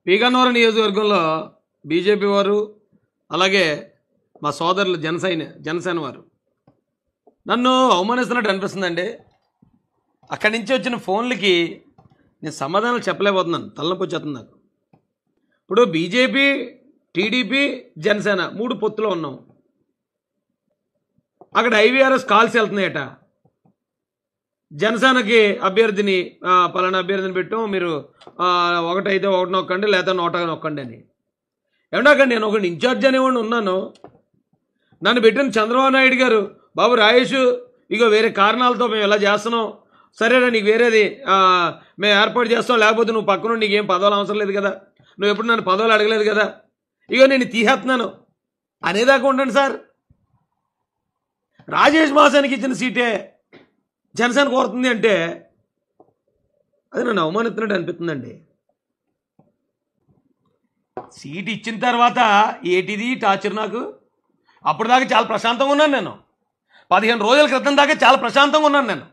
పీగన్నవరం నియోజకవర్గంలో బీజేపీ వారు అలాగే మా సోదరులు జనసేన వారు నన్ను అవమానిస్తున్నట్టు అనిపిస్తుందండి. అక్కడి నుంచి వచ్చిన ఫోన్లకి నేను సమాధానాలు చెప్పలేకపోతున్నాను, తలనొప్పి వచ్చేస్తుంది నాకు. ఇప్పుడు బీజేపీ, టీడీపీ, జనసేన 3 పొత్తులో ఉన్నాం. అక్కడ ఐవీఆర్ఎస్ కాల్స్ వెళ్తున్నాయట. జనసేనకి అభ్యర్థిని పలానా అభ్యర్థిని పెట్టాం, మీరు 1 అయితే 1 నొక్కండి, లేదా 100 నొక్కండి అని. ఏమన్నా నేను ఒకటి ఇన్ఛార్జ్ అనేవాడిని ఉన్నాను. నన్ను పెట్టిన చంద్రబాబు నాయుడు గారు, బాబు రాయేష్ ఇగో వేరే కారణాలతో మేము ఇలా చేస్తున్నాం, సరేనా నీకు వేరేది మేము ఏర్పాటు చేస్తాం, లేకపోతే నువ్వు పక్కన నీకేం పదవులు అవసరం లేదు కదా, నువ్వు ఎప్పుడు నన్ను పదవులు అడగలేదు కదా, ఇగో నేను తీసేస్తున్నాను అనేదాకా ఉండండి సార్. రాజేష్ మాసానికి ఇచ్చిన సీటే జనసేన కోరుతుంది అంటే అది నన్ను అవమానిస్తున్నట్టు అనిపిస్తుందండి. సీట్ ఇచ్చిన తర్వాత ఏటిది టార్చర్ నాకు? అప్పుడు దాకా చాలా ప్రశాంతంగా ఉన్నాను నేను. 15 రోజుల క్రితం దాకా చాలా ప్రశాంతంగా ఉన్నాను నేను.